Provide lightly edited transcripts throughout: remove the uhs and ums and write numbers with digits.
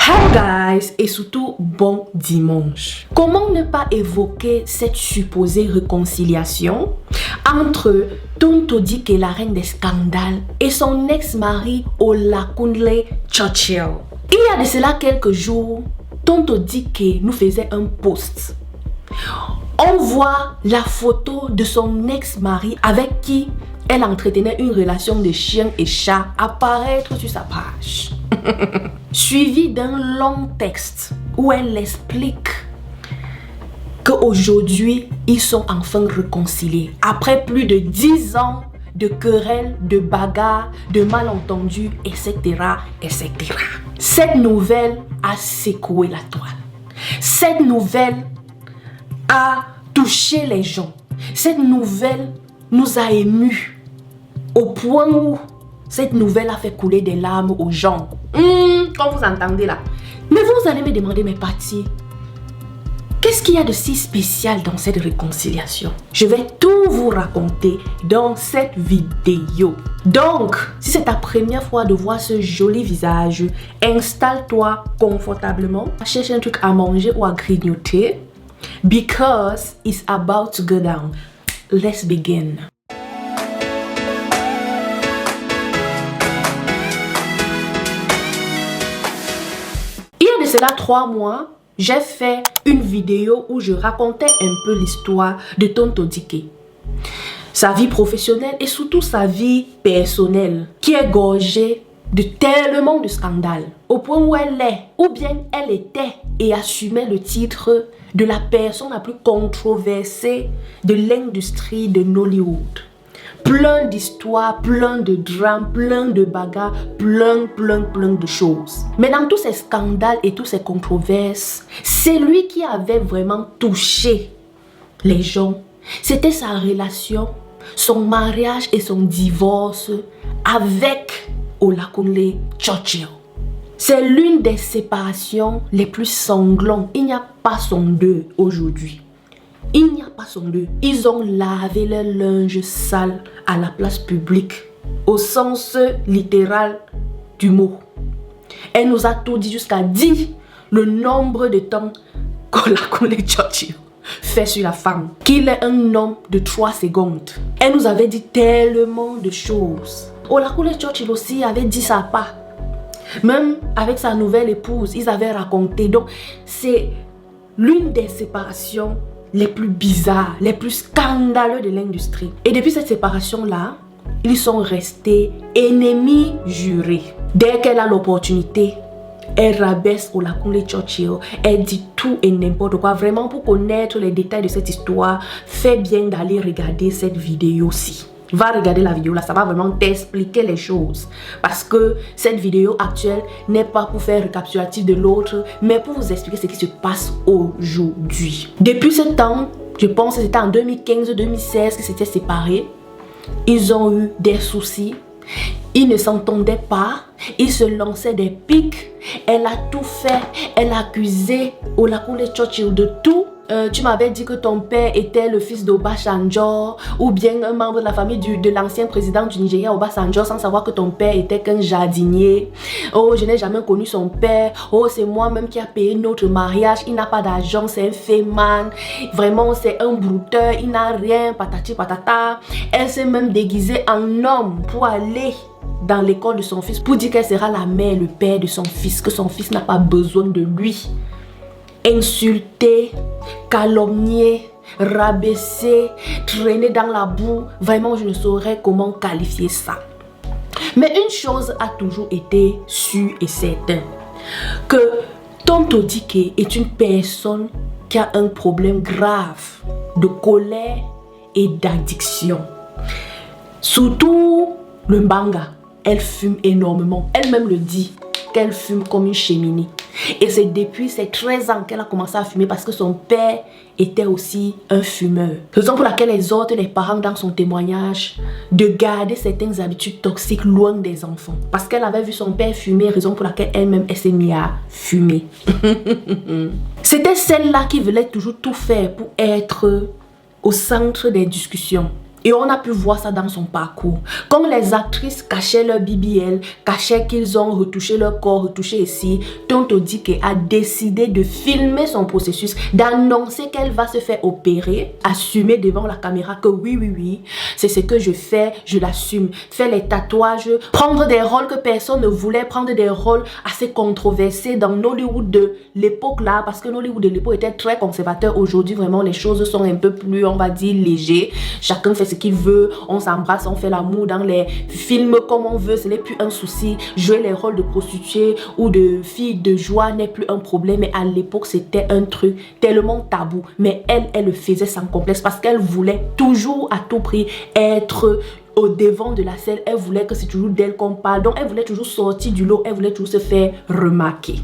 Hi guys et surtout bon dimanche. Comment ne pas évoquer cette supposée réconciliation entre Tonto Dikeh, la reine des scandales, et son ex-mari Olakunle Churchill. Il y a de cela quelques jours, Tonto Dikeh nous faisait un post. On voit la photo de son ex-mari avec qui elle entretenait une relation de chien et chat apparaître sur sa page. Suivi d'un long texte où elle explique qu'aujourd'hui, ils sont enfin réconciliés. Après plus de 10 ans de querelles, de bagarres, de malentendus, etc., etc. Cette nouvelle a secoué la toile. Cette nouvelle a touché les gens. Cette nouvelle nous a émus au point où cette nouvelle a fait couler des larmes aux gens. Comme vous entendez là. Mais vous allez me demander, mes partis, qu'est-ce qu'il y a de si spécial dans cette réconciliation? Je vais tout vous raconter dans cette vidéo. Donc, si c'est ta première fois de voir ce joli visage, installe-toi confortablement, cherche un truc à manger ou à grignoter, because it's about to go down. Let's begin. Il y a de cela 3 mois, j'ai fait une vidéo où je racontais un peu l'histoire de Tonto Dikeh. Sa vie professionnelle et surtout sa vie personnelle qui est gorgée de tellement de scandales. Au point où elle est, ou bien elle était et assumait le titre de la personne la plus controversée de l'industrie de Nollywood. Plein d'histoires, plein de drames, plein de bagarres, plein de choses. Mais dans tous ces scandales et toutes ces controverses, c'est lui qui avait vraiment touché les gens. C'était sa relation, son mariage et son divorce avec Olakunle Churchill. C'est l'une des séparations les plus sanglantes. Il n'y a pas son deuil aujourd'hui. Il n'y a pas son deuil. Ils ont lavé leur linge sale à la place publique, au sens littéral du mot. Elle nous a tout dit jusqu'à dire le nombre de temps qu'Olakunle Churchill fait sur la femme. Qu'il est un homme de 3 secondes. Elle nous avait dit tellement de choses. Olakunle Churchill aussi avait dit sa part. Même avec sa nouvelle épouse, ils avaient raconté. Donc, c'est l'une des séparations les plus bizarres, les plus scandaleux de l'industrie. Et depuis cette séparation-là, ils sont restés ennemis jurés. Dès qu'elle a l'opportunité, elle rabaisse Olakunle Churchill, elle dit tout et n'importe quoi. Vraiment, pour connaître les détails de cette histoire, fais bien d'aller regarder cette vidéo-ci. Va regarder la vidéo là, ça va vraiment t'expliquer les choses. Parce que cette vidéo actuelle n'est pas pour faire récapitulatif de l'autre, mais pour vous expliquer ce qui se passe aujourd'hui. Depuis ce temps, je pense que c'était en 2015-2016 qu'ils s'étaient séparés. Ils ont eu des soucis. Ils ne s'entendaient pas. Ils se lançaient des pics. Elle a tout fait. Elle a accusé Olakunle Churchill de tout. Tu m'avais dit que ton père était le fils d'Obasanjo ou bien un membre de la famille de l'ancien président du Nigeria, Obasanjo, sans savoir que ton père était qu'un jardinier. Oh, je n'ai jamais connu son père. Oh, c'est moi-même qui a payé notre mariage. Il n'a pas d'argent, c'est un féman. Vraiment, c'est un brouteur. Il n'a rien, patati patata. Elle s'est même déguisée en homme pour aller dans l'école de son fils pour dire qu'elle sera la mère, le père de son fils, que son fils n'a pas besoin de lui. Insulter, calomnier, rabaisser, traîner dans la boue. Vraiment, je ne saurais comment qualifier ça. Mais une chose a toujours été sûre et certaine. Que Tonto Dikeh est une personne qui a un problème grave de colère et d'addiction. Surtout le mbanga. Elle fume énormément. Elle-même le dit qu'elle fume comme une cheminée. Et c'est depuis ses 13 ans qu'elle a commencé à fumer parce que son père était aussi un fumeur. Raison pour laquelle elle exhorte les parents dans son témoignage de garder certaines habitudes toxiques loin des enfants. Parce qu'elle avait vu son père fumer, raison pour laquelle elle-même elle s'est mise à fumer. C'était celle-là qui voulait toujours tout faire pour être au centre des discussions. Et on a pu voir ça dans son parcours. Quand les actrices cachaient leur BBL, cachaient qu'ils ont retouché leur corps, retouché ici, Tonton Dikeh a décidé de filmer son processus, d'annoncer qu'elle va se faire opérer, assumer devant la caméra que oui, c'est ce que je fais, je l'assume. Faire les tatouages, prendre des rôles que personne ne voulait, prendre des rôles assez controversés dans Nollywood de l'époque là, parce que Nollywood de l'époque était très conservateur. Aujourd'hui, vraiment, les choses sont un peu plus, on va dire, légers. Chacun fait ce qu'il veut, on s'embrasse, on fait l'amour dans les films comme on veut, ce n'est plus un souci. Jouer les rôles de prostituée ou de fille de joie n'est plus un problème, mais à l'époque c'était un truc tellement tabou. Mais elle le faisait sans complexe parce qu'elle voulait toujours à tout prix être au devant de la scène. Elle voulait que c'est toujours d'elle qu'on parle, donc elle voulait toujours sortir du lot, elle voulait toujours se faire remarquer.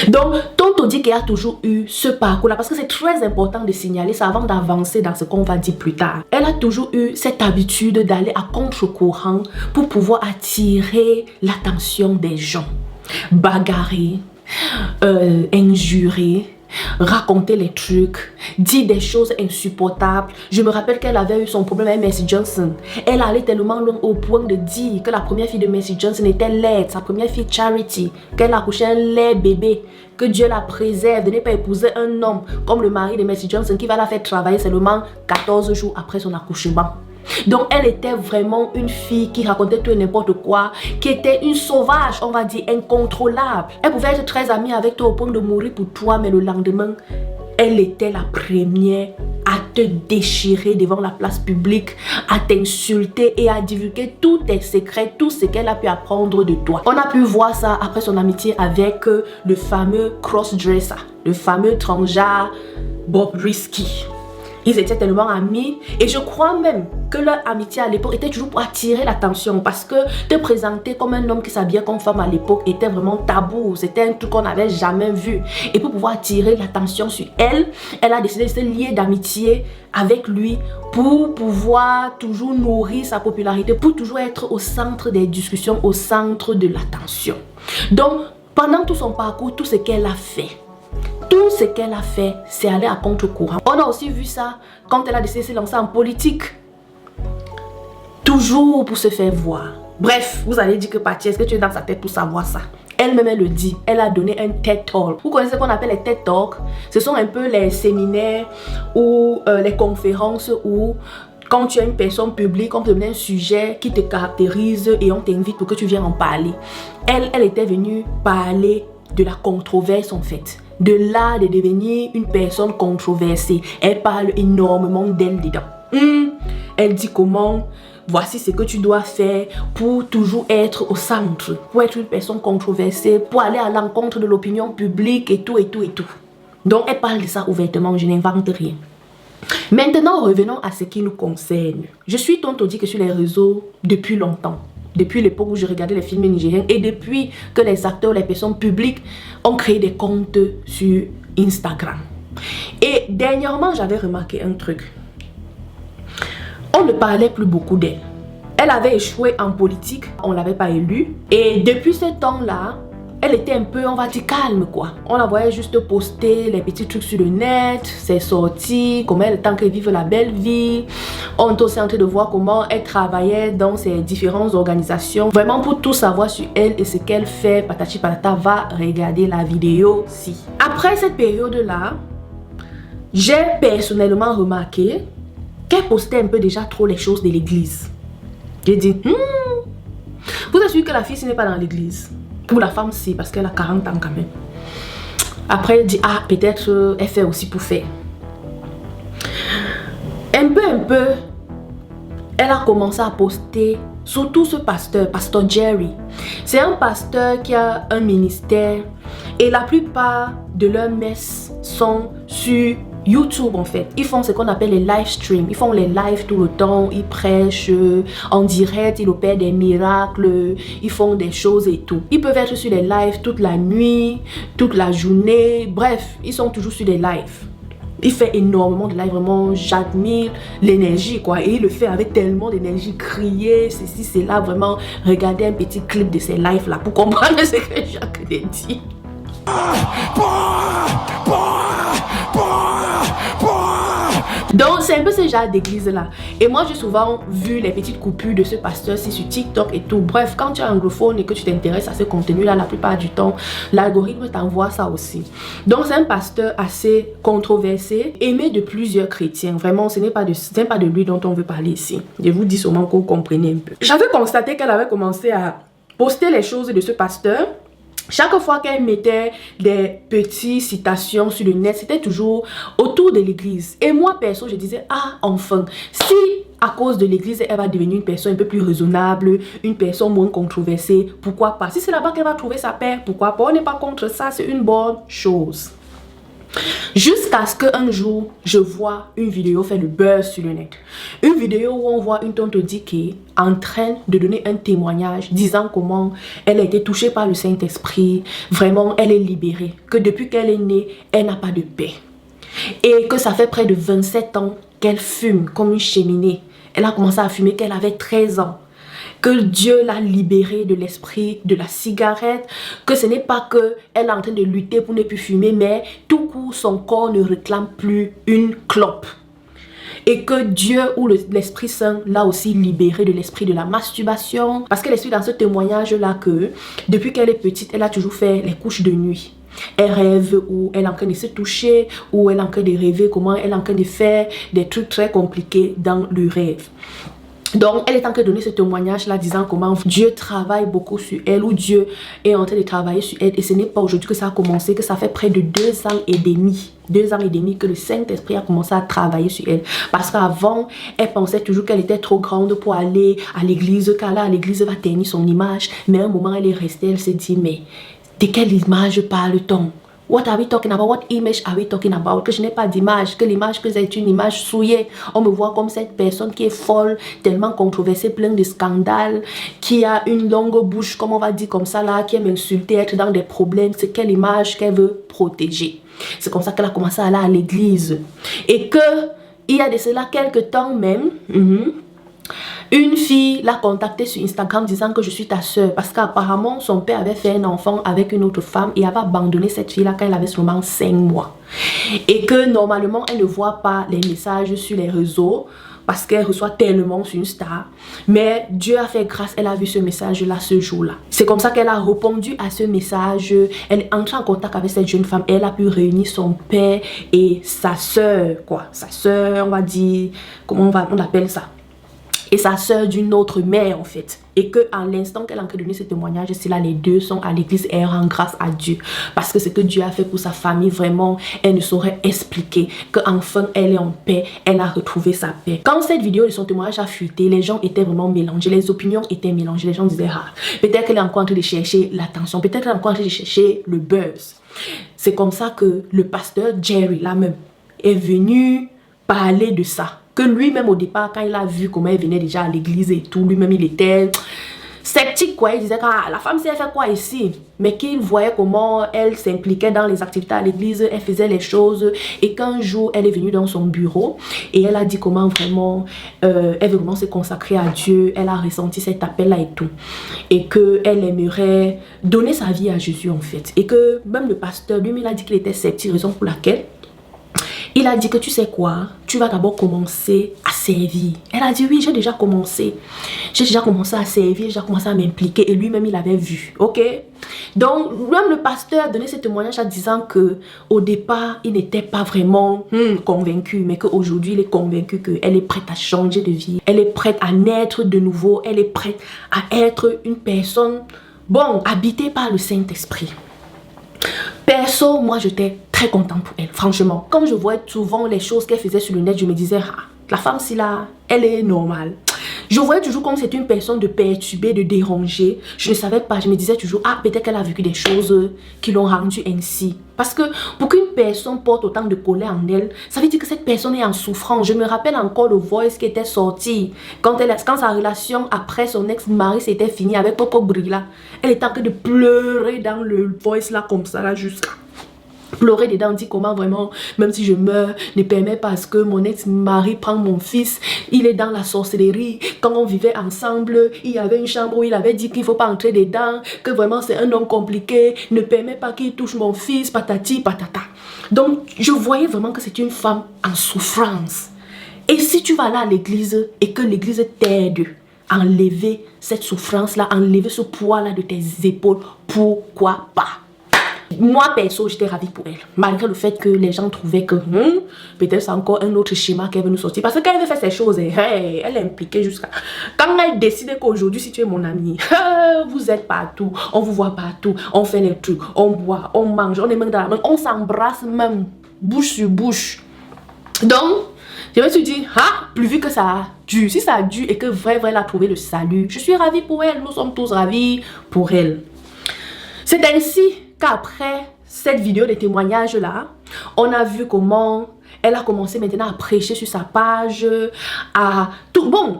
Donc, Tonton Dikeh a toujours eu ce parcours-là parce que c'est très important de signaler ça avant d'avancer dans ce qu'on va dire plus tard. Elle a toujours eu cette habitude d'aller à contre-courant pour pouvoir attirer l'attention des gens. Bagarrer, injurer, raconter les trucs, dire des choses insupportables. Je me rappelle qu'elle avait eu son problème avec Mercy Johnson. Elle allait tellement loin au point de dire que la première fille de Mercy Johnson était laide, sa première fille Charity, qu'elle accouchait un laid bébé, que Dieu la préserve de ne pas épouser un homme comme le mari de Mercy Johnson qui va la faire travailler seulement 14 jours après son accouchement. Donc elle était vraiment une fille qui racontait tout et n'importe quoi, qui était une sauvage, on va dire incontrôlable. Elle pouvait être très amie avec toi au point de mourir pour toi, mais le lendemain, elle était la première à te déchirer devant la place publique, à t'insulter et à divulguer tous tes secrets, tout ce qu'elle a pu apprendre de toi. On a pu voir ça après son amitié avec le fameux crossdresser, le fameux transgenre Bob Risky. Ils étaient tellement amis et je crois même que leur amitié à l'époque était toujours pour attirer l'attention parce que te présenter comme un homme qui s'habillait comme femme à l'époque était vraiment tabou. C'était un truc qu'on n'avait jamais vu. Et pour pouvoir attirer l'attention sur elle, elle a décidé de se lier d'amitié avec lui pour pouvoir toujours nourrir sa popularité, pour toujours être au centre des discussions, au centre de l'attention. Donc, pendant tout son parcours, tout ce qu'elle a fait, tout ce qu'elle a fait, c'est aller à contre-courant. On a aussi vu ça quand elle a décidé de se lancer en politique. Toujours pour se faire voir. Bref, vous allez dire que Paty, est-ce que tu es dans sa tête pour savoir ça? Elle-même, elle le dit. Elle a donné un TED Talk. Vous connaissez ce qu'on appelle les TED Talks? Ce sont un peu les séminaires ou les conférences où quand tu es une personne publique, on te donne un sujet qui te caractérise et on t'invite pour que tu viennes en parler. Elle était venue parler de la controverse en fait. De là de devenir une personne controversée. Elle parle énormément d'elle dedans. Elle dit comment, voici ce que tu dois faire pour toujours être au centre, pour être une personne controversée, pour aller à l'encontre de l'opinion publique et tout. Donc elle parle de ça ouvertement, je n'invente rien. Maintenant revenons à ce qui nous concerne. Je suis Tonton Dikeh sur les réseaux depuis longtemps. Depuis l'époque où je regardais les films nigériens et depuis que les acteurs, les personnes publiques ont créé des comptes sur Instagram. Et dernièrement, j'avais remarqué un truc. On ne parlait plus beaucoup d'elle. Elle avait échoué en politique, on ne l'avait pas élue. Et depuis ce temps-là, elle était un peu, on va dire, calme quoi. On la voyait juste poster les petits trucs sur le net, ses sorties, comment elle tant qu'elle vive la belle vie. On est aussi en train de voir comment elle travaillait dans ses différentes organisations. Vraiment pour tout savoir sur elle et ce qu'elle fait, patati patata, va regarder la vidéo-ci. Après cette période-là, j'ai personnellement remarqué qu'elle postait un peu déjà trop les choses de l'église. J'ai dit, vous êtes sûr que la fille ce n'est pas dans l'église? Pour la femme, si, parce qu'elle a 40 ans quand même. Après, elle dit, ah, peut-être elle fait aussi pour faire. Un peu, elle a commencé à poster, surtout ce pasteur Jerry. C'est un pasteur qui a un ministère et la plupart de leurs messes sont sur YouTube en fait. Ils font ce qu'on appelle les live streams. Ils font les lives tout le temps. Ils prêchent en direct. Ils opèrent des miracles. Ils font des choses et tout. Ils peuvent être sur les lives toute la nuit, toute la journée. Bref, ils sont toujours sur des lives. Il fait énormément de lives. Vraiment, j'admire l'énergie quoi. Et il le fait avec tellement d'énergie. Crier, ceci, cela. Vraiment, regardez un petit clip de ces lives là pour comprendre ce que Jacques dit. Donc c'est un peu ce genre d'église là. Et moi j'ai souvent vu les petites coupures de ce pasteur-ci sur TikTok et tout. Bref, quand tu es anglophone et que tu t'intéresses à ce contenu là, la plupart du temps, l'algorithme t'envoie ça aussi. Donc c'est un pasteur assez controversé, aimé de plusieurs chrétiens. Vraiment, ce n'est pas de lui dont on veut parler ici. Je vous dis seulement que vous comprenez un peu. J'avais constaté qu'elle avait commencé à poster les choses de ce pasteur. Chaque fois qu'elle mettait des petites citations sur le net, c'était toujours autour de l'église. Et moi, perso, je disais, ah, enfin, si à cause de l'église, elle va devenir une personne un peu plus raisonnable, une personne moins controversée, pourquoi pas? Si c'est là-bas qu'elle va trouver sa paix, pourquoi pas? On n'est pas contre ça, c'est une bonne chose. Jusqu'à ce qu'un jour, je vois une vidéo faire le buzz sur le net. Une vidéo où on voit une tante Dike en train de donner un témoignage disant comment elle a été touchée par le Saint-Esprit. Vraiment, elle est libérée. Que depuis qu'elle est née, elle n'a pas de paix. Et que ça fait près de 27 ans qu'elle fume comme une cheminée. Elle a commencé à fumer qu'elle avait 13 ans. Que Dieu l'a libérée de l'esprit de la cigarette, que ce n'est pas qu'elle est en train de lutter pour ne plus fumer, mais tout coup son corps ne réclame plus une clope. Et que Dieu ou l'Esprit Saint l'a aussi libérée de l'esprit de la masturbation. Parce qu'elle explique dans ce témoignage-là que depuis qu'elle est petite, elle a toujours fait les couches de nuit. Elle rêve où elle est en train de se toucher, ou elle est en train de rêver comment elle est en train de faire des trucs très compliqués dans le rêve. Donc, elle est en train de donner ce témoignage-là, disant comment Dieu travaille beaucoup sur elle, ou Dieu est en train de travailler sur elle. Et ce n'est pas aujourd'hui que ça a commencé, que ça fait près de 2 ans et demi. 2 ans et demi que le Saint-Esprit a commencé à travailler sur elle. Parce qu'avant, elle pensait toujours qu'elle était trop grande pour aller à l'église, qu'elle à l'église va ternir son image. Mais à un moment, elle est restée, elle s'est dit, mais de quelle image parle-t-on? What are we talking about? What image are we talking about? Que je n'ai pas d'image, que l'image que c'est une image souillée. On me voit comme cette personne qui est folle, tellement controversée, pleine de scandales, qui a une longue bouche, comme on va dire comme ça là, qui aime insulter, être dans des problèmes. C'est quelle image qu'elle veut protéger. C'est comme ça qu'elle a commencé à aller à l'église. Et que, il y a de cela quelques temps même, une fille l'a contactée sur Instagram disant que je suis ta soeur, parce qu'apparemment son père avait fait un enfant avec une autre femme et avait abandonné cette fille là quand elle avait seulement 5 mois. Et que normalement elle ne voit pas les messages sur les réseaux parce qu'elle reçoit tellement sur Insta. Mais Dieu a fait grâce, elle a vu ce message là ce jour là. C'est comme ça qu'elle a répondu à ce message. Elle est entrée en contact avec cette jeune femme. Elle a pu réunir son père et sa soeur, quoi. Sa soeur, on va dire, comment on appelle ça? Et sa soeur d'une autre mère en fait. Et que à l'instant qu'elle a donné ce témoignage, c'est là les deux sont à l'église et elle rend grâce à Dieu. Parce que ce que Dieu a fait pour sa famille, vraiment, elle ne saurait expliquer. Qu'enfin elle est en paix, elle a retrouvé sa paix. Quand cette vidéo de son témoignage a fuité, les gens étaient vraiment mélangés, les opinions étaient mélangées. Les gens disaient, ah, peut-être qu'elle est encore en train de chercher l'attention, peut-être qu'elle est encore en train de chercher le buzz. C'est comme ça que le pasteur Jerry, là même, est venu parler de ça. Que lui-même au départ, quand il a vu comment elle venait déjà à l'église et tout, lui-même il était sceptique quoi. Il disait que ah, la femme c'est elle fait quoi ici? Mais qu'il voyait comment elle s'impliquait dans les activités à l'église, elle faisait les choses. Et qu'un jour elle est venue dans son bureau et elle a dit comment vraiment elle veut vraiment se consacrer à Dieu. Elle a ressenti cet appel là et tout. Et qu'elle aimerait donner sa vie à Jésus en fait. Et que même le pasteur lui-même il a dit qu'il était sceptique, raison pour laquelle il a dit que tu sais quoi, tu vas d'abord commencer à servir. Elle a dit oui, j'ai déjà commencé. J'ai déjà commencé à servir, j'ai déjà commencé à m'impliquer. Et lui-même, il avait vu. Ok? Donc, même le pasteur a donné ce témoignage en disant que au départ, il n'était pas vraiment convaincu. Mais qu'aujourd'hui, il est convaincu qu'elle est prête à changer de vie. Elle est prête à naître de nouveau. Elle est prête à être une personne, bon, habitée par le Saint-Esprit. Perso, moi j'étais très contente pour elle, franchement. Comme je voyais souvent les choses qu'elle faisait sur le net, je me disais, ah, la femme si là, elle est normale. Je voyais toujours comme c'était une personne de perturbée, de dérangée. Je ne savais pas, je me disais toujours, ah, peut-être qu'elle a vécu des choses qui l'ont rendue ainsi. Parce que pour qu'une personne porte autant de colère en elle, ça veut dire que cette personne est en souffrance. Je me rappelle encore le voice qui était sorti quand sa relation après son ex-mari s'était finie avec Popo Brilla. Elle était en train de pleurer dans le voice là comme ça, là jusqu'à pleurer dedans, dit comment vraiment, même si je meurs, ne permet pas que mon ex-mari prend mon fils. Il est dans la sorcellerie. Quand on vivait ensemble, il y avait une chambre où il avait dit qu'il ne faut pas entrer dedans, que vraiment c'est un homme compliqué, ne permet pas qu'il touche mon fils, patati patata. Donc je voyais vraiment que c'est une femme en souffrance. Et si tu vas là à l'église et que l'église t'aide à enlever cette souffrance-là, enlever ce poids-là de tes épaules, pourquoi pas? Moi, perso, j'étais ravie pour elle. Malgré le fait que les gens trouvaient que peut-être c'est encore un autre schéma qu'elle veut nous sortir. Parce que quand elle veut faire ces choses, hey, elle est impliquée jusqu'à... Quand elle décide qu'aujourd'hui, si tu es mon ami, vous êtes partout, on vous voit partout, on fait les trucs, on boit, on mange, on est même dans la main, on s'embrasse même, bouche sur bouche. Donc, je me suis dit, plus vu que ça a dû, si ça a dû et que vrai, elle a trouvé le salut, je suis ravie pour elle, nous sommes tous ravis pour elle. C'est ainsi qu'après cette vidéo de témoignage là, on a vu comment elle a commencé maintenant à prêcher sur sa page, à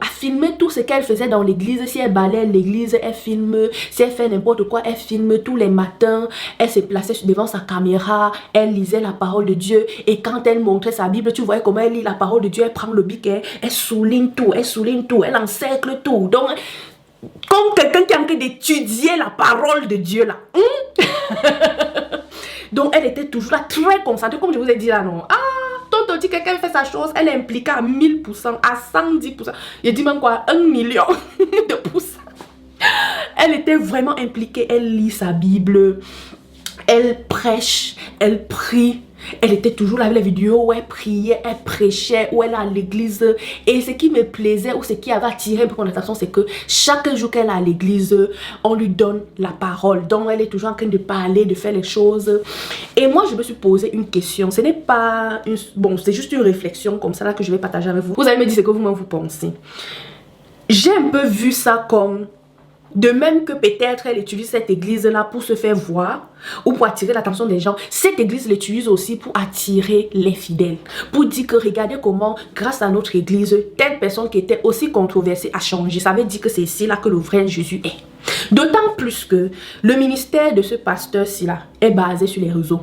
filmer tout ce qu'elle faisait dans l'église. Si elle balayait l'église, elle filme. Si elle fait n'importe quoi, elle filme. Tous les matins, elle se plaçait devant sa caméra, elle lisait la parole de Dieu. Et quand elle montrait sa Bible, tu voyais comment elle lit la parole de Dieu, elle prend le bic, elle souligne tout, elle encercle tout. Donc, comme quelqu'un qui est en train d'étudier la parole de Dieu là. Donc elle était toujours là, très concentrée, comme je vous ai dit là, non. Tonton dit que quelqu'un fait sa chose, elle est impliquée à 1000%, à 110%. Je dis même quoi, 1 million de pourcents. Elle était vraiment impliquée, elle lit sa Bible, elle prêche, elle prie. Elle était toujours là avec les vidéos où elle priait, elle prêchait, où elle est à l'église. Et ce qui me plaisait ou ce qui avait attiré un peu mon attention, c'est que chaque jour qu'elle est à l'église, on lui donne la parole. Donc elle est toujours en train de parler, de faire les choses. Et moi, je me suis posé une question. Ce n'est pas une... Bon, c'est juste une réflexion comme ça là que je vais partager avec vous. Vous allez me dire ce que vous-même vous pensez. J'ai un peu vu ça comme... De même que peut-être elle utilise cette église-là pour se faire voir ou pour attirer l'attention des gens, cette église l'utilise aussi pour attirer les fidèles. Pour dire que regardez comment, grâce à notre église, telle personne qui était aussi controversée a changé. Ça veut dire que c'est ici là que le vrai Jésus est. D'autant plus que le ministère de ce pasteur-ci là est basé sur les réseaux.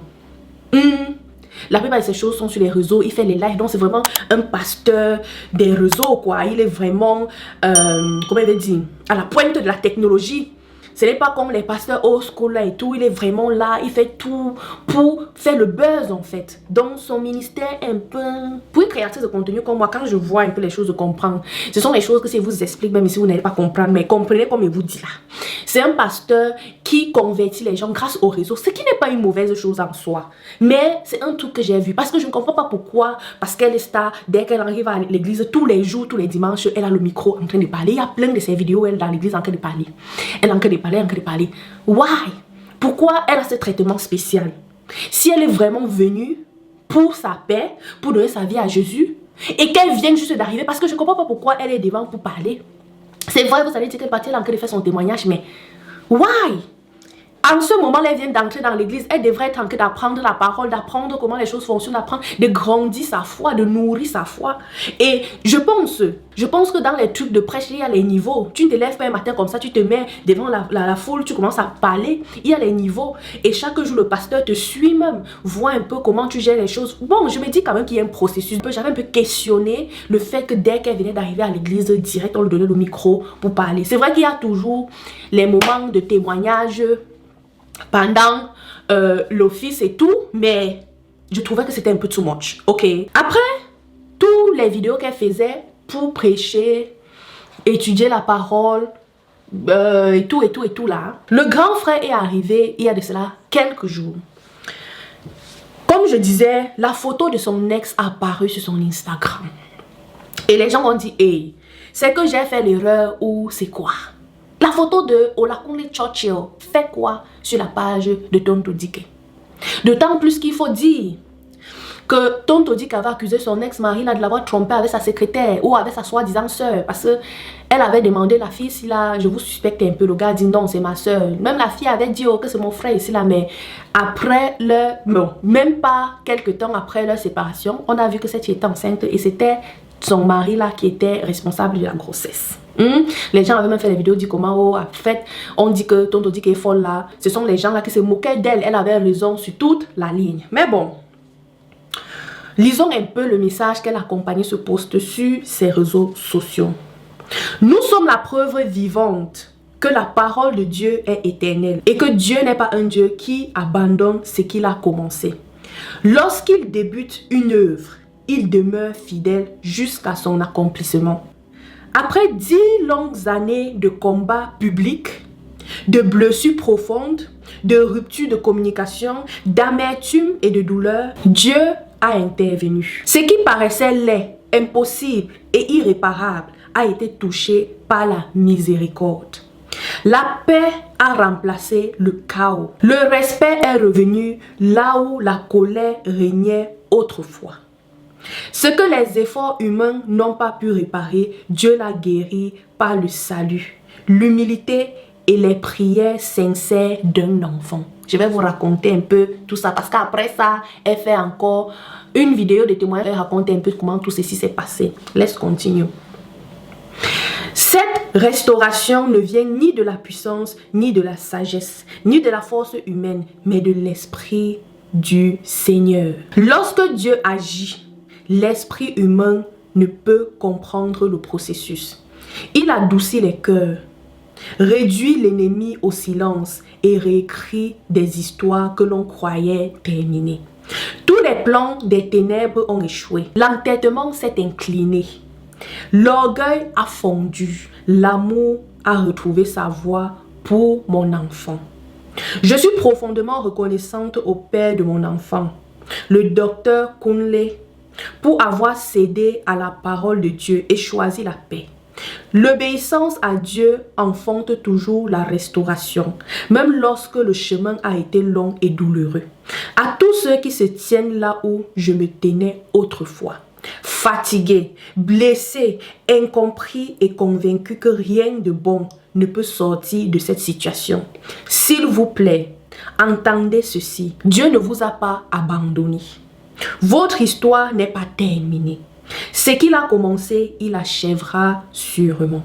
La plupart de ces choses sont sur les réseaux, il fait les lives, donc c'est vraiment un pasteur des réseaux quoi. Il est vraiment, comment il veut dire, à la pointe de la technologie. Ce n'est pas comme les pasteurs old school là et tout, il est vraiment là, il fait tout pour faire le buzz en fait. Donc son ministère est un peu... Pour une créatrice de contenu comme moi, quand je vois un peu les choses, je comprends. Ce sont les choses que si je vous explique, même si vous n'allez pas comprendre, mais comprenez comme je vous dis là. C'est un pasteur qui convertit les gens grâce au réseau, ce qui n'est pas une mauvaise chose en soi. Mais c'est un truc que j'ai vu, parce que je ne comprends pas pourquoi, parce qu'elle est star, dès qu'elle arrive à l'église, tous les jours, tous les dimanches, elle a le micro en train de parler. Il y a plein de ces vidéos, elle est dans l'église en train de parler. Elle est en train de parler. Why? Pourquoi elle a ce traitement spécial? Si elle est vraiment venue pour sa paix, pour donner sa vie à Jésus, et qu'elle vient juste d'arriver, parce que je ne comprends pas pourquoi elle est devant pour parler. C'est vrai, vous allez dire qu'elle est en train de faire son témoignage, mais why? En ce moment, elle vient d'entrer dans l'église, elle devrait être en train d'apprendre la parole, d'apprendre comment les choses fonctionnent, d'apprendre, de grandir sa foi, de nourrir sa foi. Et je pense que dans les trucs de prêche, il y a les niveaux. Tu ne te lèves pas un matin comme ça, tu te mets devant la foule, tu commences à parler. Il y a les niveaux. Et chaque jour, le pasteur te suit même, voit un peu comment tu gères les choses. Bon, je me dis quand même qu'il y a un processus. J'avais un peu questionné le fait que dès qu'elle venait d'arriver à l'église, direct, on lui donnait le micro pour parler. C'est vrai qu'il y a toujours les moments de témoignage pendant l'office et tout, mais je trouvais que c'était un peu too much. Ok. Après, toutes les vidéos qu'elle faisait pour prêcher, étudier la parole, et tout là, le grand frère est arrivé il y a de cela quelques jours. Comme je disais, la photo de son ex a apparu sur son Instagram. Et les gens ont dit, hey, c'est que j'ai fait l'erreur ou c'est quoi? La photo de Olakunle Churchill fait quoi sur la page de Tonto Dike? D'autant plus qu'il faut dire que Tonto Dike avait accusé son ex-mari de l'avoir trompé avec sa secrétaire ou avec sa soi-disant soeur, parce qu'elle avait demandé la fille si là, je vous suspecte un peu. Le gars dit non, c'est ma soeur. Même la fille avait dit que c'est mon frère ici là, mais après même pas quelques temps après leur séparation, on a vu que cette fille était enceinte et c'était son mari là qui était responsable de la grossesse. Les gens avaient même fait des vidéos, dit comment, en fait, on dit que Tonto Dike est folle là. Ce sont les gens là qui se moquaient d'elle. Elle avait raison sur toute la ligne. Mais bon, lisons un peu le message qu'elle accompagnait ce post sur ses réseaux sociaux. Nous sommes la preuve vivante que la parole de Dieu est éternelle et que Dieu n'est pas un Dieu qui abandonne ce qu'il a commencé. Lorsqu'il débute une œuvre, il demeure fidèle jusqu'à son accomplissement. Après 10 longues années de combats publics, de blessures profondes, de ruptures de communication, d'amertume et de douleur, Dieu a intervenu. Ce qui paraissait laid, impossible et irréparable a été touché par la miséricorde. La paix a remplacé le chaos. Le respect est revenu là où la colère régnait autrefois. Ce que les efforts humains n'ont pas pu réparer, Dieu l'a guéri par le salut, l'humilité et les prières sincères d'un enfant. Je vais vous raconter un peu tout ça parce qu'après ça, elle fait encore une vidéo de témoignage. Elle raconte un peu comment tout ceci s'est passé. Let's continue. Cette restauration ne vient ni de la puissance, ni de la sagesse, ni de la force humaine, mais de l'Esprit du Seigneur. Lorsque Dieu agit, l'esprit humain ne peut comprendre le processus. Il adoucit les cœurs, réduit l'ennemi au silence et réécrit des histoires que l'on croyait terminées. Tous les plans des ténèbres ont échoué. L'entêtement s'est incliné. L'orgueil a fondu. L'amour a retrouvé sa voie pour mon enfant. Je suis profondément reconnaissante au père de mon enfant, le docteur Kunle, pour avoir cédé à la parole de Dieu et choisi la paix. L'obéissance à Dieu enfante toujours la restauration, même lorsque le chemin a été long et douloureux. À tous ceux qui se tiennent là où je me tenais autrefois, fatigués, blessés, incompris et convaincus que rien de bon ne peut sortir de cette situation. S'il vous plaît, entendez ceci. Dieu ne vous a pas abandonné. Votre histoire n'est pas terminée. Ce qu'il a commencé, il achèvera sûrement.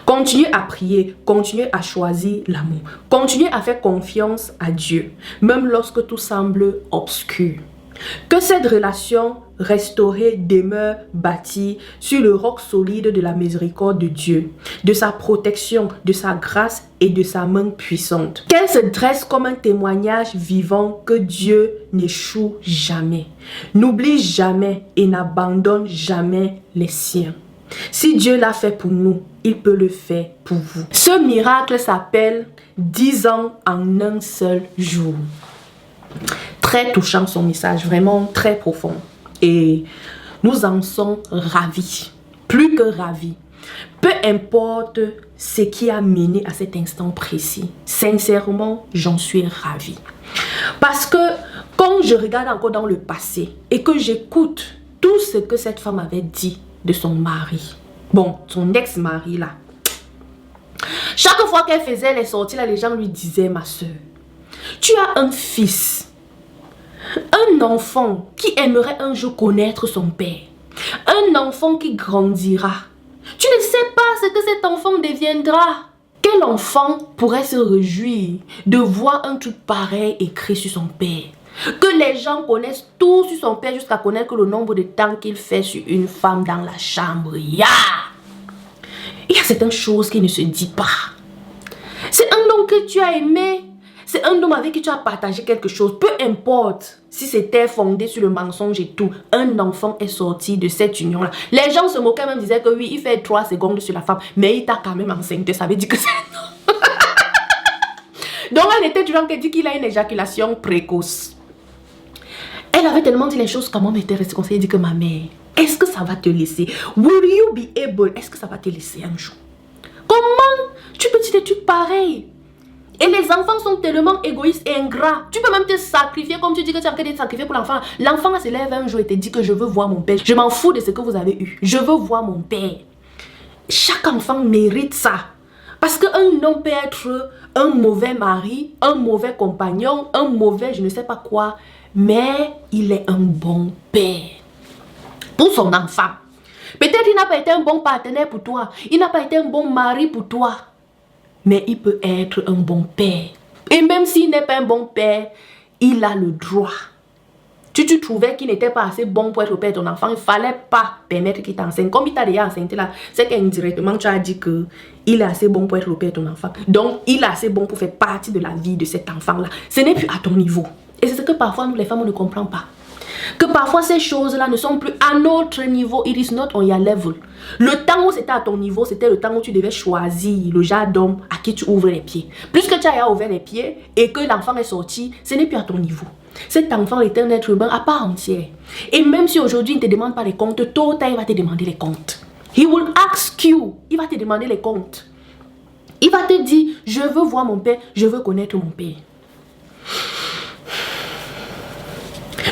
Continuez à prier, continuez à choisir l'amour. Continuez à faire confiance à Dieu, même lorsque tout semble obscur. Que cette relation restaurée demeure bâtie sur le roc solide de la miséricorde de Dieu, de sa protection, de sa grâce et de sa main puissante. Qu'elle se dresse comme un témoignage vivant que Dieu n'échoue jamais, n'oublie jamais et n'abandonne jamais les siens. Si Dieu l'a fait pour nous, il peut le faire pour vous. Ce miracle s'appelle 10 ans en un seul jour. Très touchant son message, vraiment très profond. Et nous en sommes ravis, plus que ravis. Peu importe ce qui a mené à cet instant précis. Sincèrement, j'en suis ravie. Parce que quand je regarde encore dans le passé et que j'écoute tout ce que cette femme avait dit de son mari, bon, son ex-mari là. Chaque fois qu'elle faisait les sorties là, les gens lui disaient: ma soeur, tu as un fils. Un enfant qui aimerait un jour connaître son père. Un enfant qui grandira. Tu ne sais pas ce que cet enfant deviendra. Quel enfant pourrait se réjouir de voir un truc pareil écrit sur son père? Que les gens connaissent tout sur son père jusqu'à connaître le nombre de temps qu'il fait sur une femme dans la chambre. Il y a certaines choses qui ne se disent pas. C'est un homme que tu as aimé. C'est un homme avec qui tu as partagé quelque chose. Peu importe si c'était fondé sur le mensonge et tout. Un enfant est sorti de cette union-là. Les gens se moquaient même, disaient que oui, il fait 3 secondes sur la femme. Mais il t'a quand même enceinte. Ça veut dire que c'est un homme. Donc elle était du genre qui dit qu'il a une éjaculation précoce. Elle avait tellement dit les choses quand même était restée comme ça. Elle dit que ma mère, est-ce que ça va te laisser? Will you be able? Est-ce que ça va te laisser un jour? Comment tu peux dire des trucs pareils? Et les enfants sont tellement égoïstes et ingrats. Tu peux même te sacrifier comme tu dis que tu es en train de te sacrifier pour l'enfant. L'enfant se lève un jour et te dit que je veux voir mon père. Je m'en fous de ce que vous avez eu. Je veux voir mon père. Chaque enfant mérite ça. Parce qu'un homme peut être un mauvais mari, un mauvais compagnon, un mauvais je ne sais pas quoi. Mais il est un bon père. Pour son enfant. Peut-être qu'il n'a pas été un bon partenaire pour toi. Il n'a pas été un bon mari pour toi. Mais il peut être un bon père. Et même s'il n'est pas un bon père, il a le droit. Si tu trouvais qu'il n'était pas assez bon pour être le père de ton enfant, il ne fallait pas permettre qu'il t'enseigne. Comme il t'a déjà enseigné là, c'est qu'indirectement tu as dit qu'il est assez bon pour être le père de ton enfant. Donc il est assez bon pour faire partie de la vie de cet enfant là. Ce n'est plus à ton niveau. Et c'est ce que parfois nous les femmes on ne comprend pas. Que parfois ces choses-là ne sont plus à notre niveau. It is not on your level. Le temps où c'était à ton niveau, c'était le temps où tu devais choisir le genre d'homme à qui tu ouvres les pieds. Puisque tu as ouvert les pieds et que l'enfant est sorti, ce n'est plus à ton niveau. Cet enfant est un être humain à part entière. Et même si aujourd'hui il ne te demande pas les comptes, tôt ou tard il va te demander les comptes. He will ask you. Il va te demander les comptes. Il va te dire, je veux voir mon père, je veux connaître mon père.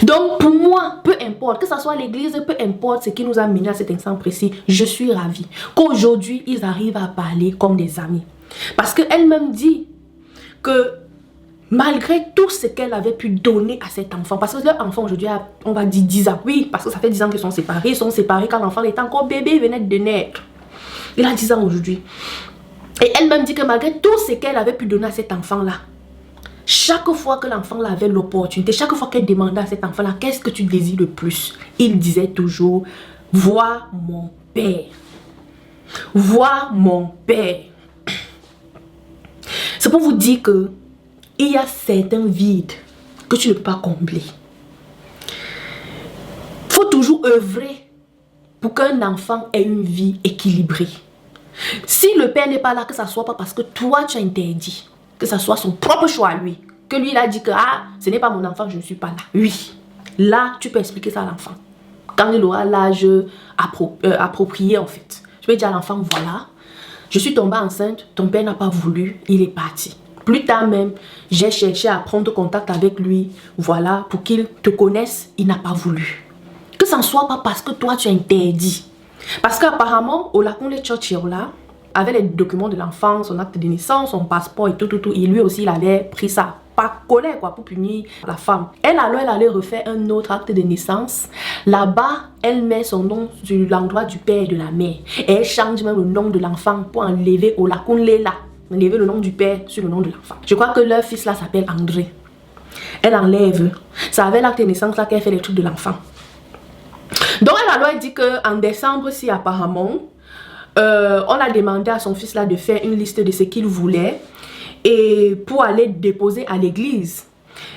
Donc pour moi, peu importe, que ce soit l'église, peu importe ce qui nous a mené à cet instant précis, je suis ravie qu'aujourd'hui ils arrivent à parler comme des amis. Parce qu'elle-même dit que malgré tout ce qu'elle avait pu donner à cet enfant, parce que leur enfant aujourd'hui a, on va dire 10 ans, oui, parce que ça fait 10 ans qu'ils sont séparés quand l'enfant était encore bébé, il venait de naître. Il a 10 ans aujourd'hui. Et elle-même dit que malgré tout ce qu'elle avait pu donner à cet enfant-là, chaque fois que l'enfant avait l'opportunité, chaque fois qu'elle demandait à cet enfant-là, qu'est-ce que tu désires le plus? Il disait toujours, vois mon père. Vois mon père. C'est pour vous dire que il y a certains vides que tu ne peux pas combler. Il faut toujours œuvrer pour qu'un enfant ait une vie équilibrée. Si le père n'est pas là, que ça ne soit pas parce que toi tu as interdit, que ça soit son propre choix à lui, que lui il a dit que ah, ce n'est pas mon enfant, je ne suis pas là. Oui, là tu peux expliquer ça à l'enfant. Quand il aura l'âge approprié en fait. Je peux dire à l'enfant, voilà, je suis tombée enceinte, ton père n'a pas voulu, il est parti. Plus tard même, j'ai cherché à prendre contact avec lui, voilà, pour qu'il te connaisse, il n'a pas voulu. Que ça ne soit pas parce que toi tu as interdit. Parce qu'apparemment, au Lac là, avec les documents de l'enfant, son acte de naissance, son passeport et tout, et lui aussi, il avait pris ça par colère quoi, pour punir la femme. Elle allait refaire un autre acte de naissance. Là-bas, elle met son nom sur l'endroit du père et de la mère. Et elle change même le nom de l'enfant pour enlever au Lac enlever le nom du père sur le nom de l'enfant. Je crois que leur fils là s'appelle André. Elle enlève. C'est avec l'acte de naissance là qu'elle fait les trucs de l'enfant. Donc elle dit qu'en décembre, si apparemment, on a demandé à son fils là de faire une liste de ce qu'il voulait et pour aller déposer à l'église.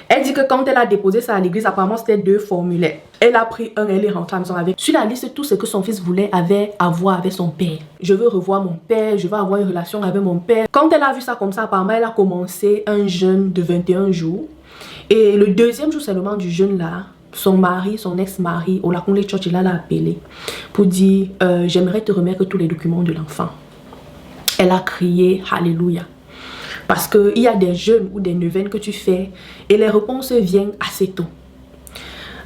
Elle dit que quand elle a déposé ça à l'église, apparemment c'était 2 formulaires. Elle a pris un, elle est rentrée à la maison avec. Sur la liste, tout ce que son fils voulait avait à voir avec son père. Je veux revoir mon père, je veux avoir une relation avec mon père. Quand elle a vu ça comme ça, apparemment elle a commencé un jeûne de 21 jours. Et le deuxième jour seulement du jeûne là, son mari, son ex-mari, au Lac Church, il l'a appelé pour dire j'aimerais te remettre tous les documents de l'enfant. Elle a crié Alléluia. Parce qu'il y a des jeûnes ou des neuvaines que tu fais et les réponses viennent assez tôt.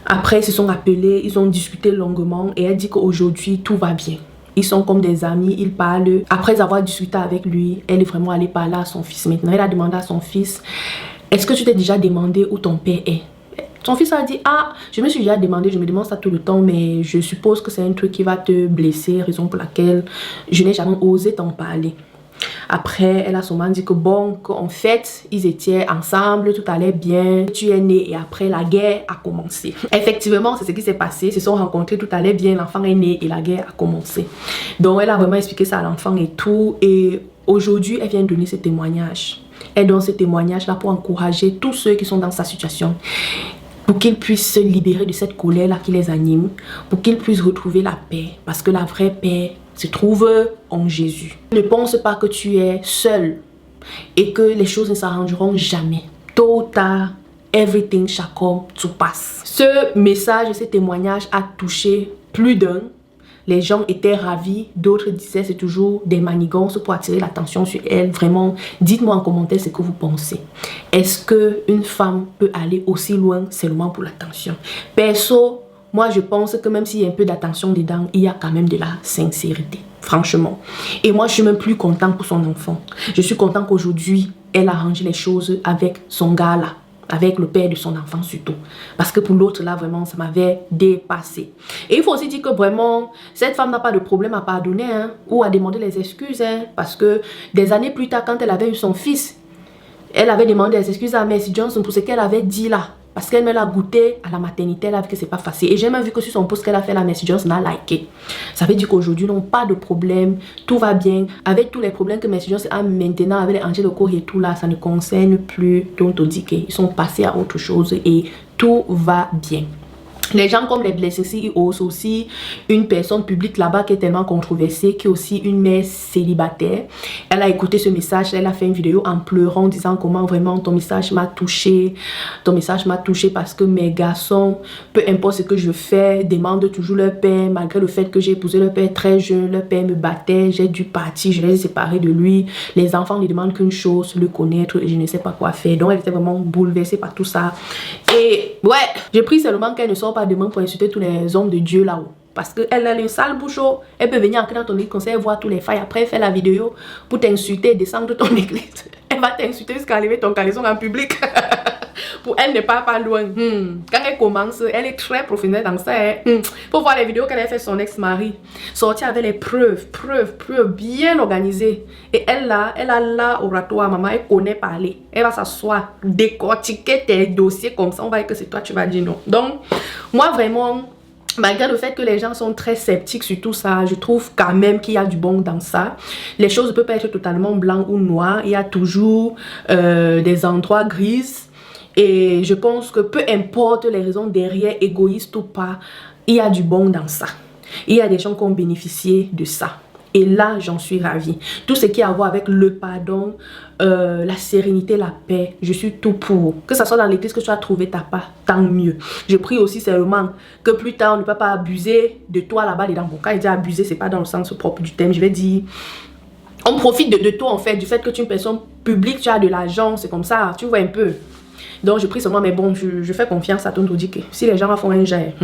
Après, ils se sont appelés, ils ont discuté longuement et elle dit qu'aujourd'hui, tout va bien. Ils sont comme des amis, ils parlent. Après avoir discuté avec lui, elle est vraiment allée parler à son fils. Maintenant, elle a demandé à son fils, est-ce que tu t'es déjà demandé où ton père est? Son fils a dit, ah, je me suis déjà demandé, je me demande ça tout le temps, mais je suppose que c'est un truc qui va te blesser, raison pour laquelle je n'ai jamais osé t'en parler. Après, elle a sûrement dit que bon, qu'en fait, ils étaient ensemble, tout allait bien, tu es né et après la guerre a commencé. Effectivement, c'est ce qui s'est passé, ils se sont rencontrés, tout allait bien, l'enfant est né et la guerre a commencé. Donc, elle a vraiment expliqué ça à l'enfant et tout. Et aujourd'hui, elle vient donner ce témoignage. Elle donne ce témoignage-là pour encourager tous ceux qui sont dans sa situation. Pour qu'ils puissent se libérer de cette colère-là qui les anime, pour qu'ils puissent retrouver la paix. Parce que la vraie paix se trouve en Jésus. Ne pense pas que tu es seul et que les choses ne s'arrangeront jamais. Tôt ou tard, everything shall come to pass. Ce message, ce témoignage a touché plus d'un. Les gens étaient ravis, d'autres disaient c'est toujours des manigances pour attirer l'attention sur elle. Vraiment, dites-moi en commentaire ce que vous pensez. Est-ce qu'une femme peut aller aussi loin seulement pour l'attention? Perso, moi je pense que même s'il y a un peu d'attention dedans, il y a quand même de la sincérité. Franchement. Et moi je suis même plus contente pour son enfant. Je suis contente qu'aujourd'hui, elle a arrangé les choses avec son gars là. Avec le père de son enfant surtout. Parce que pour l'autre là vraiment ça m'avait dépassé. Et il faut aussi dire que vraiment cette femme n'a pas de problème à pardonner hein, ou à demander les excuses hein, parce que des années plus tard quand elle avait eu son fils, elle avait demandé des excuses à Mercy Johnson pour ce qu'elle avait dit là. Parce qu'elle l'a goûté à la maternité, elle a vu que c'est pas facile. Et j'ai même vu que sur son post qu'elle a fait, la Mercy Johnson a liké. Ça veut dire qu'aujourd'hui, non, pas de problème, tout va bien. Avec tous les problèmes que Mercy Johnson a maintenant, avec les Angel Okoro et tout là, ça ne concerne plus Tonto Dikeh. Ils sont passés à autre chose et tout va bien. Les gens comme les Blessing CEOs, aussi une personne publique là-bas qui est tellement controversée, qui est aussi une mère célibataire. Elle a écouté ce message, elle a fait une vidéo en pleurant, disant comment vraiment ton message m'a touché. Ton message m'a touché parce que mes garçons, peu importe ce que je fais, demandent toujours leur père, malgré le fait que j'ai épousé leur père très jeune, leur père me battait, j'ai dû partir, je les ai séparés de lui. Les enfants ne demandent qu'une chose, le connaître, et je ne sais pas quoi faire. Donc elle était vraiment bouleversée par tout ça. Et ouais, j'ai pris seulement qu'elle ne sort pas demain pour insulter tous les hommes de Dieu là-haut. Parce qu'elle a le sale bouchon. Elle peut venir entrer dans ton conseil, voir tous les failles. Après, faire la vidéo pour t'insulter, descendre de ton église. Elle va t'insulter jusqu'à enlever ton caleçon en public. Pour elle, n'est pas loin. Quand elle commence, elle est très professionnelle dans ça. Faut voir les vidéos qu'elle a fait son ex-mari. Sortir avec les preuves bien organisées. Et elle a là oratoire, maman, elle connaît parler. Elle va s'asseoir, décortiquer tes dossiers comme ça. On va dire que c'est toi, tu vas dire non. Donc, moi vraiment, malgré le fait que les gens sont très sceptiques sur tout ça, je trouve quand même qu'il y a du bon dans ça. Les choses ne peuvent pas être totalement blanc ou noir. Il y a toujours des endroits grises. Et je pense que peu importe les raisons derrière, égoïstes ou pas, il y a du bon dans ça. Il y a des gens qui ont bénéficié de ça. Et là, j'en suis ravie. Tout ce qui a à voir avec le pardon, la sérénité, la paix, je suis tout pour. Que ce soit dans l'église que tu as trouvé ta part, tant mieux. Je prie aussi seulement que plus tard, on ne peut pas abuser de toi là-bas. Dans mon cas, il dit abuser, c'est pas dans le sens propre du thème. Je vais dire, on profite de toi en fait, du fait que tu es une personne publique, tu as de l'argent, c'est comme ça, tu vois un peu. Donc je prie seulement, mais bon, je fais confiance à ton dit que si les gens font un jet,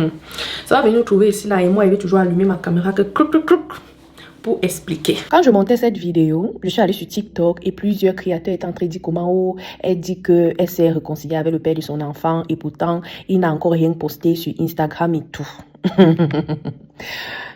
ça va venir nous trouver ici là et moi, il va toujours allumer ma caméra que pour expliquer. Quand je montais cette vidéo, je suis allée sur TikTok et plusieurs créateurs étaient en train de dire comment elle dit qu'elle s'est réconciliée avec le père de son enfant et pourtant il n'a encore rien posté sur Instagram et tout.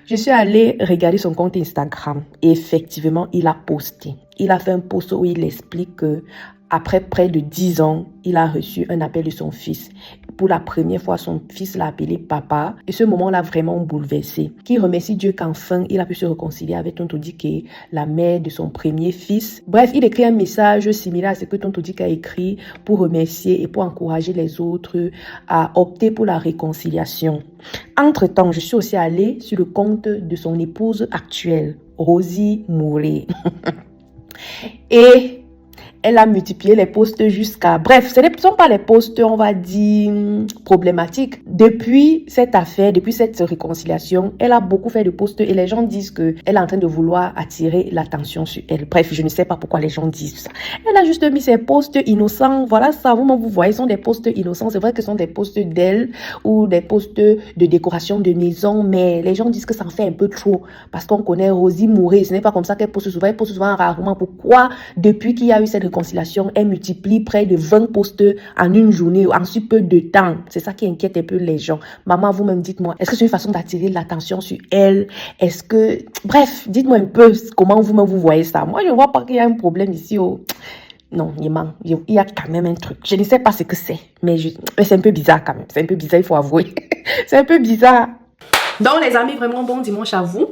Je suis allée regarder son compte Instagram et effectivement, il a posté. Il a fait un post où il explique que après près de 10 ans, il a reçu un appel de son fils. Pour la première fois, son fils l'a appelé papa. Et ce moment l'a vraiment bouleversé. Qui remercie Dieu qu'enfin, il a pu se réconcilier avec Tonton Dike, la mère de son premier fils. Bref, il écrit un message similaire à ce que Tonton Dike a écrit pour remercier et pour encourager les autres à opter pour la réconciliation. Entre-temps, je suis aussi allée sur le compte de son épouse actuelle, Rosie Mouré. Et elle a multiplié les posts jusqu'à... Bref, ce ne sont pas les posts, on va dire, problématiques. Depuis cette affaire, depuis cette réconciliation, elle a beaucoup fait de posts et les gens disent qu'elle est en train de vouloir attirer l'attention sur elle. Bref, je ne sais pas pourquoi les gens disent ça. Elle a juste mis ses posts innocents. Voilà ça, vous voyez, ce sont des posts innocents. C'est vrai que ce sont des posts d'elle ou des posts de décoration de maison, mais les gens disent que ça en fait un peu trop parce qu'on connaît Rosie Mouré. Ce n'est pas comme ça qu'elle poste souvent. Elle poste souvent rarement. Pourquoi, depuis qu'il y a eu cette réconciliation, elle multiplie près de 20 posts en une journée, en si peu de temps? C'est ça qui inquiète un peu les gens. Maman, vous-même, dites-moi, est-ce que c'est une façon d'attirer l'attention sur elle? Est-ce que... Bref, dites-moi un peu comment vous-même vous voyez ça. Moi, je ne vois pas qu'il y a un problème ici. Non, il y a quand même un truc. Je ne sais pas ce que c'est, mais c'est un peu bizarre quand même. C'est un peu bizarre, il faut avouer. C'est un peu bizarre. Donc les amis, vraiment bon dimanche à vous.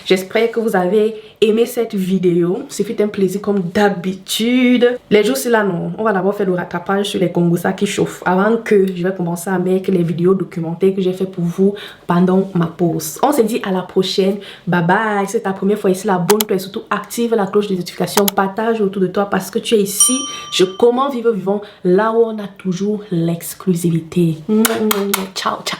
J'espère que vous avez aimé cette vidéo. Ce fut un plaisir comme d'habitude. Les jours c'est là, non. On va d'abord faire le rattrapage sur les Congosa qui chauffent avant que je vais commencer à mettre les vidéos documentaires que j'ai fait pour vous pendant ma pause. On se dit à la prochaine. Bye bye. Si c'est ta première fois ici, abonne-toi et surtout active la cloche des notifications. Partage autour de toi parce que tu es ici. Je Comment vivre vivant là où on a toujours l'exclusivité. Ciao, ciao.